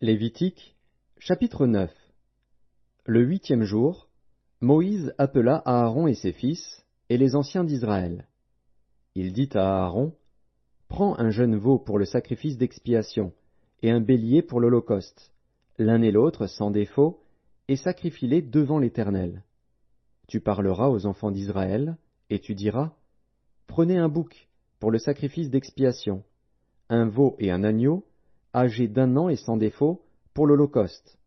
Lévitique, chapitre 9. Le 8e jour, Moïse appela Aaron et ses fils, et les anciens d'Israël. Il dit à Aaron, Prends un jeune veau pour le sacrifice d'expiation, et un bélier pour l'holocauste, l'un et l'autre sans défaut, et sacrifie-les devant l'Éternel. Tu parleras aux enfants d'Israël, et tu diras, Prenez un bouc pour le sacrifice d'expiation, un veau et un agneau, âgés d'1 an et sans défaut, pour l'holocauste,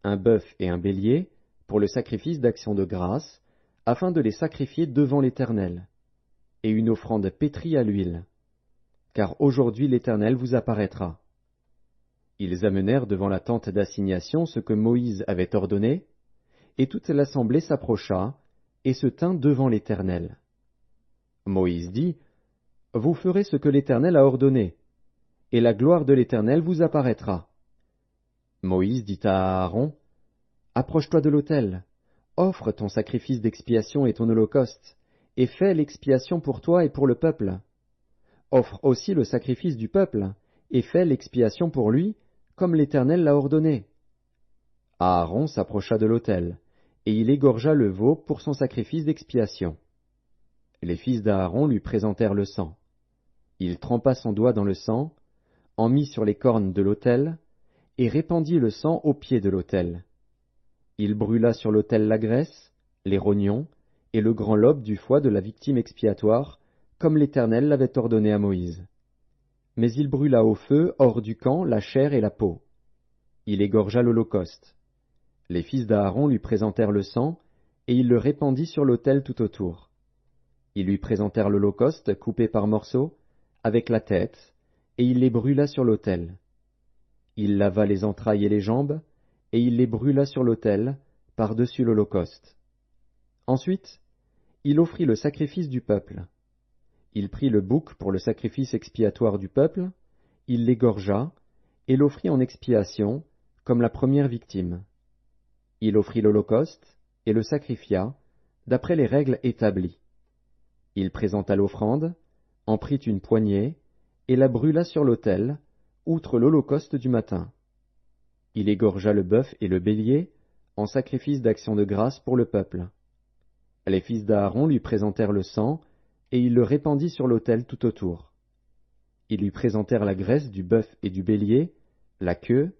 un bœuf et un bélier, pour le sacrifice d'action de grâce, afin de les sacrifier devant l'Éternel, et une offrande pétrie à l'huile. Car aujourd'hui l'Éternel vous apparaîtra. Ils amenèrent devant la tente d'assignation ce que Moïse avait ordonné, et toute l'assemblée s'approcha, et se tint devant l'Éternel. Moïse dit, Vous ferez ce que l'Éternel a ordonné, et la gloire de l'Éternel vous apparaîtra. Moïse dit à Aaron, Approche-toi de l'autel, offre ton sacrifice d'expiation et ton holocauste, et fais l'expiation pour toi et pour le peuple. Offre aussi le sacrifice du peuple, et fais l'expiation pour lui, comme l'Éternel l'a ordonné. Aaron s'approcha de l'autel, et il égorgea le veau pour son sacrifice d'expiation. Les fils d'Aaron lui présentèrent le sang. Il trempa son doigt dans le sang, en mit sur les cornes de l'autel, et répandit le sang au pied de l'autel. Il brûla sur l'autel la graisse, les rognons, et le grand lobe du foie de la victime expiatoire, comme l'Éternel l'avait ordonné à Moïse. Mais il brûla au feu, hors du camp, la chair et la peau. Il égorgea l'holocauste. Les fils d'Aaron lui présentèrent le sang, et il le répandit sur l'autel tout autour. Ils lui présentèrent l'holocauste coupé par morceaux, avec la tête, et il les brûla sur l'autel. Il lava les entrailles et les jambes, et il les brûla sur l'autel, par-dessus l'holocauste. Ensuite, il offrit le sacrifice du peuple. Il prit le bouc pour le sacrifice expiatoire du peuple, il l'égorgea, et l'offrit en expiation, comme la première victime. Il offrit l'holocauste, et le sacrifia, d'après les règles établies. Il présenta l'offrande, en prit une poignée, et la brûla sur l'autel, outre l'holocauste du matin. Il égorgea le bœuf et le bélier, en sacrifice d'action de grâce pour le peuple. Les fils d'Aaron lui présentèrent le sang, et il le répandit sur l'autel tout autour. Ils lui présentèrent la graisse du bœuf et du bélier, la queue,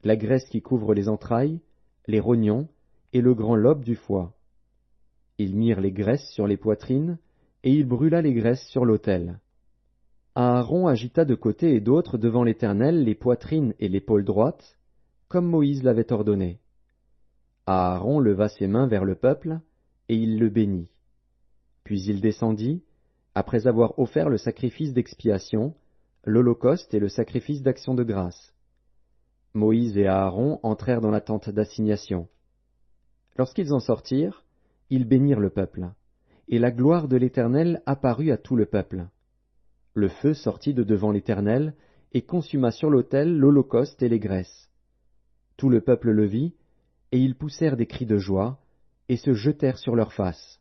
la graisse qui couvre les entrailles, les rognons, et le grand lobe du foie. Ils mirent les graisses sur les poitrines, et il brûla les graisses sur l'autel. Aaron agita de côté et d'autre devant l'Éternel les poitrines et l'épaule droite, comme Moïse l'avait ordonné. Aaron leva ses mains vers le peuple, et il le bénit. Puis il descendit, après avoir offert le sacrifice d'expiation, l'holocauste et le sacrifice d'action de grâce. Moïse et Aaron entrèrent dans la tente d'assignation. Lorsqu'ils en sortirent, ils bénirent le peuple, et la gloire de l'Éternel apparut à tout le peuple. Le feu sortit de devant l'Éternel, et consuma sur l'autel l'holocauste et les graisses. Tout le peuple le vit, et ils poussèrent des cris de joie, et se jetèrent sur leurs faces.